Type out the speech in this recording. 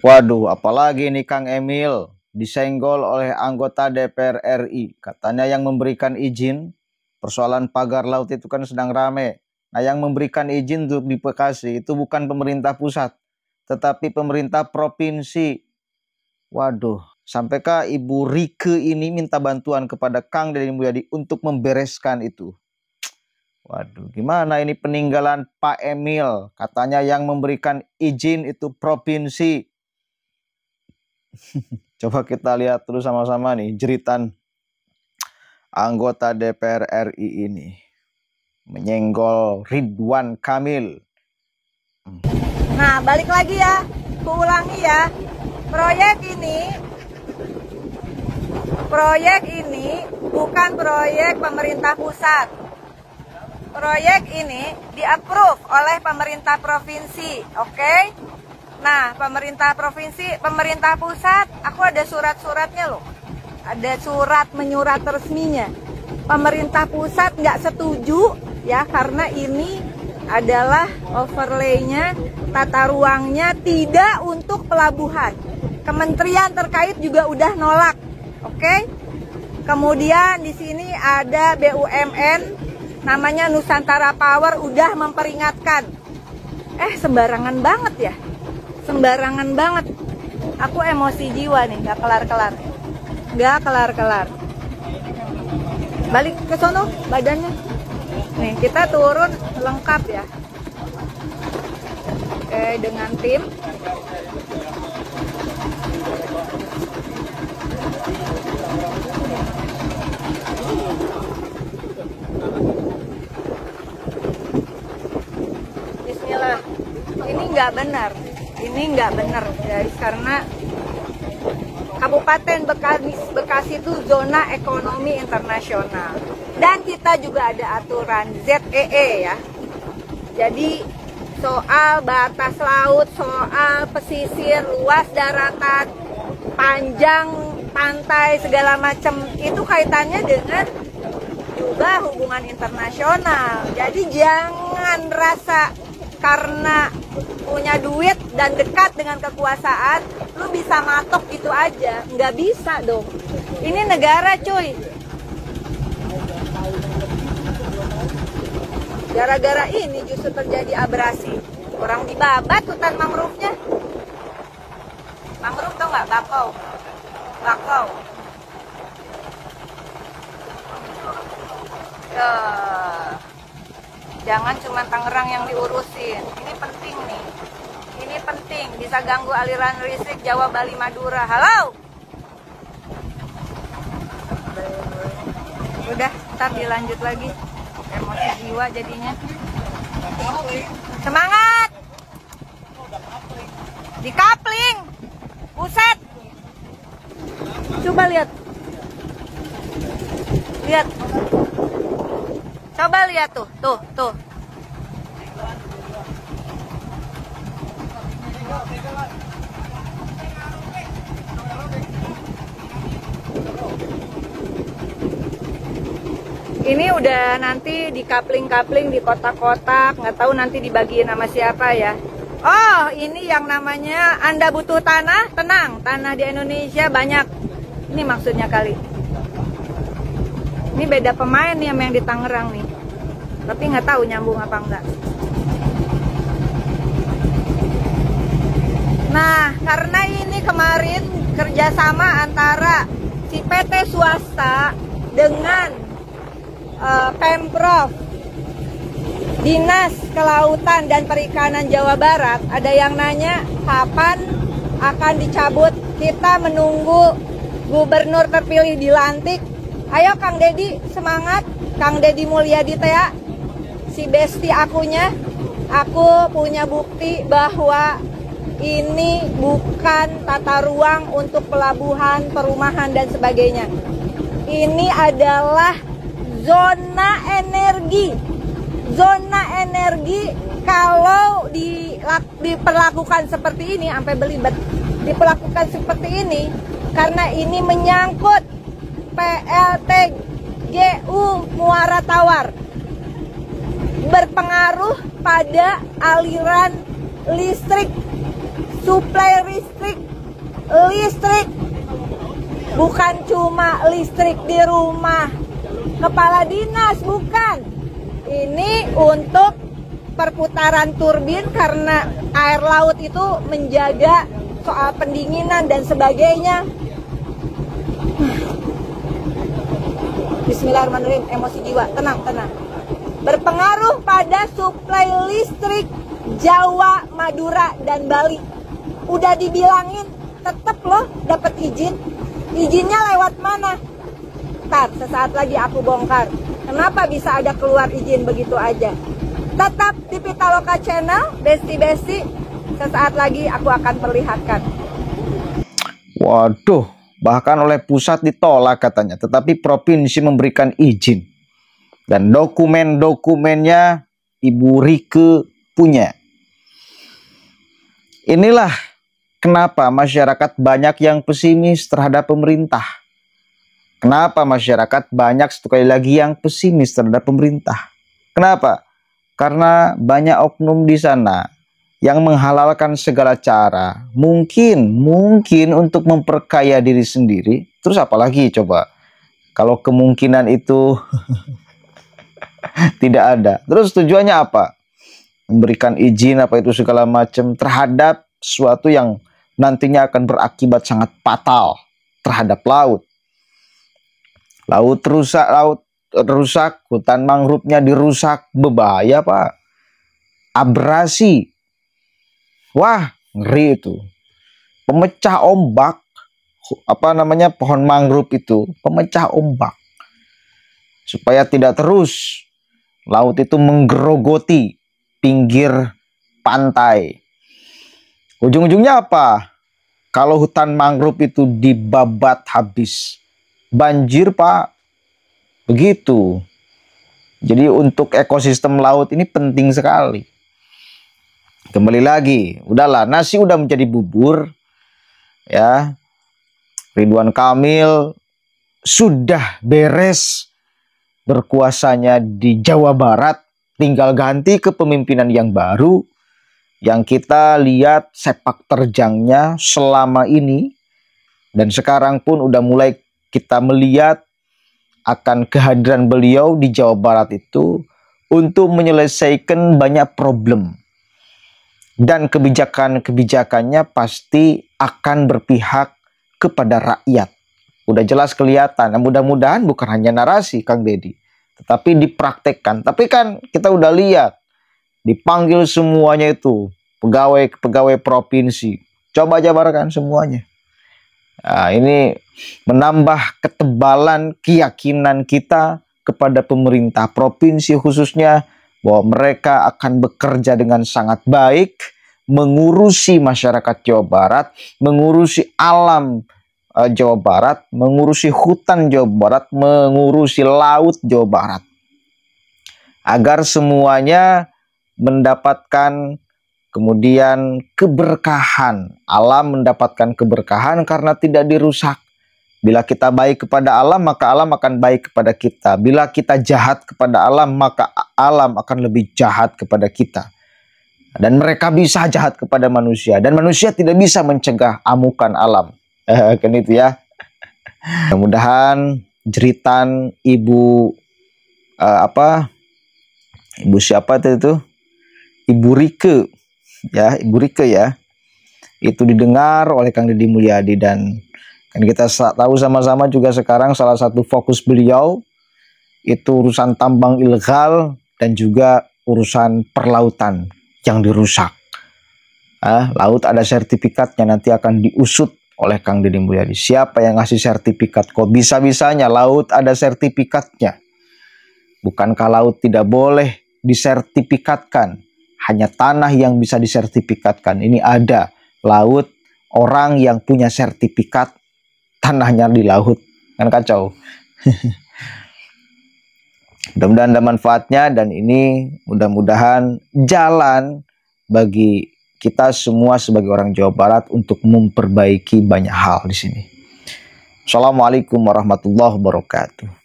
Waduh, apalagi nih Kang Emil disenggol oleh anggota DPR RI. Katanya yang memberikan izin, persoalan pagar laut itu kan sedang rame. Nah, yang memberikan izin untuk di Bekasi itu bukan pemerintah pusat, tetapi pemerintah provinsi. Waduh, sampaikah Ibu Rike ini minta bantuan kepada Kang Deddy Mulyadi untuk membereskan itu? Waduh, gimana ini peninggalan Pak Emil? Katanya yang memberikan izin itu provinsi. Coba kita lihat terus sama-sama nih jeritan anggota DPR RI ini menyenggol Ridwan Kamil. Nah, balik lagi ya, kuulangi ya. Proyek ini bukan proyek pemerintah pusat. Proyek ini di-approve oleh pemerintah provinsi, oke? Nah, pemerintah provinsi, pemerintah pusat, aku ada surat-suratnya loh. Ada surat menyurat resminya. Pemerintah pusat nggak setuju ya, karena ini adalah overlay-nya, tata ruangnya tidak untuk pelabuhan. Kementerian terkait juga udah nolak, oke? Kemudian di sini ada BUMN, namanya Nusantara Power, udah memperingatkan. Sembarangan banget ya. Sembarangan banget. Aku emosi jiwa nih, gak kelar-kelar. Gak kelar-kelar. Balik ke sono badannya. Nih, kita turun lengkap ya. Oke, dengan tim. Bismillah. Ini nggak benar. Ini nggak benar guys, karena Kabupaten Bekasi itu zona ekonomi internasional, dan kita juga ada aturan ZEE ya. Jadi soal batas laut, soal pesisir, luas daratan, panjang pantai, segala macam itu kaitannya dengan juga hubungan internasional. Jadi jangan rasa karena punya duit dan dekat dengan kekuasaan, lu bisa matok gitu aja. Nggak bisa dong. Ini negara cuy. Gara-gara ini justru terjadi abrasi. Orang dibabat hutan mangrove-nya. Mangrove tau nggak? Bakau. Bakau. Jangan cuma Tangerang yang diurusin. Ini penting nih. Ini penting. Bisa ganggu aliran listrik Jawa, Bali, Madura. Halo? Udah, ntar dilanjut lagi. Emosi jiwa jadinya. Semangat! Di kapling. Buset. Coba lihat. Lihat. Coba lihat tuh. Ini udah nanti di kapling-kapling, di kotak-kotak, nggak tahu nanti dibagiin sama siapa ya. Oh, ini yang namanya Anda butuh tanah, tenang, tanah di Indonesia banyak. Ini maksudnya kali. Ini beda pemain nih sama yang di Tangerang nih. Tapi nggak tahu nyambung apa enggak. Nah, karena ini kemarin kerjasama antara si PT swasta dengan Pemprov, Dinas Kelautan dan Perikanan Jawa Barat, ada yang nanya kapan akan dicabut. Kita menunggu gubernur terpilih dilantik. Ayo Kang Deddy, semangat. Kang Deddy Mulyadi teh, si besti akunya. Aku punya bukti bahwa ini bukan tata ruang untuk pelabuhan, perumahan dan sebagainya. Ini adalah zona energi. Zona energi kalau diperlakukan seperti ini, sampai belibet, diperlakukan seperti ini, karena ini menyangkut PLTGU Muara Tawar, berpengaruh pada aliran listrik, suplai listrik listrik. Bukan cuma listrik di rumah kepala dinas, bukan. Ini untuk perputaran turbin karena air laut itu menjaga soal pendinginan dan sebagainya. Bismillahirrahmanirrahim, emosi jiwa, tenang. Berpengaruh pada suplai listrik Jawa, Madura, dan Bali. Udah dibilangin, tetep loh dapat izin. Izinnya lewat mana? Ntar, sesaat lagi aku bongkar. Kenapa bisa ada keluar izin begitu aja? Tetap di Pitaloka Channel, Besti. Sesaat lagi aku akan perlihatkan. Waduh, bahkan oleh pusat ditolak katanya, tetapi provinsi memberikan izin. Dan dokumen-dokumennya Ibu Rike punya. Inilah kenapa masyarakat banyak yang pesimis terhadap pemerintah. Kenapa masyarakat banyak sekali lagi yang pesimis terhadap pemerintah. Kenapa? Karena banyak oknum di sana yang menghalalkan segala cara. Mungkin untuk memperkaya diri sendiri. Terus apalagi coba? Kalau kemungkinan itu tidak ada. Terus tujuannya apa? Memberikan izin apa itu segala macam terhadap sesuatu yang nantinya akan berakibat sangat fatal terhadap laut. Laut rusak, hutan mangrove-nya dirusak, berbahaya Pak. Abrasi. Wah, ngeri itu. Pemecah ombak. Pohon mangrove itu pemecah ombak. Supaya tidak terus laut itu menggerogoti pinggir pantai. Ujung-ujungnya apa? Kalau hutan mangrove itu dibabat habis, banjir Pak. Begitu. Jadi untuk ekosistem laut ini penting sekali. Kembali lagi, udahlah, nasi udah menjadi bubur. Ya. Ridwan Kamil sudah beres berkuasanya di Jawa Barat, tinggal ganti kepemimpinan yang baru. Yang kita lihat sepak terjangnya selama ini. Dan sekarang pun udah mulai kita melihat akan kehadiran beliau di Jawa Barat itu untuk menyelesaikan banyak problem. Dan kebijakan-kebijakannya pasti akan berpihak kepada rakyat. Udah jelas kelihatan. Nah, mudah-mudahan bukan hanya narasi Kang Deddy, tetapi dipraktekkan. Tapi kan kita udah lihat, dipanggil semuanya itu pegawai provinsi. Coba jabarkan semuanya. Nah, ini menambah ketebalan keyakinan kita kepada pemerintah provinsi khususnya bahwa mereka akan bekerja dengan sangat baik, mengurusi masyarakat Jawa Barat, mengurusi alam Jawa Barat, mengurusi hutan Jawa Barat, mengurusi laut Jawa Barat. Agar semuanya mendapatkan kemudian keberkahan. Alam mendapatkan keberkahan karena tidak dirusak. Bila kita baik kepada alam, maka alam akan baik kepada kita. Bila kita jahat kepada alam, maka alam akan lebih jahat kepada kita. Dan mereka bisa jahat kepada manusia. Dan manusia tidak bisa mencegah amukan alam. Kan itu ya. Mudah-mudahan jeritan Ibu Ibu siapa itu? Ibu Rike. Ya, Ibu Rike ya. Itu didengar oleh Kang Deddy Mulyadi. Dan kan kita tahu sama-sama juga sekarang salah satu fokus beliau itu urusan tambang ilegal dan juga urusan perlautan yang dirusak. Laut ada sertifikatnya, nanti akan diusut oleh Kang Deddy Mulyadi. Siapa yang ngasih sertifikat? Kok bisa-bisanya laut ada sertifikatnya? Bukankah laut tidak boleh disertifikatkan? Hanya tanah yang bisa disertifikatkan. Ini ada laut, orang yang punya sertifikat, tanahnya di laut. Kan kacau. Mudah-mudahan ada manfaatnya, dan ini mudah-mudahan jalan bagi kita semua sebagai orang Jawa Barat untuk memperbaiki banyak hal di sini. Assalamualaikum warahmatullahi wabarakatuh.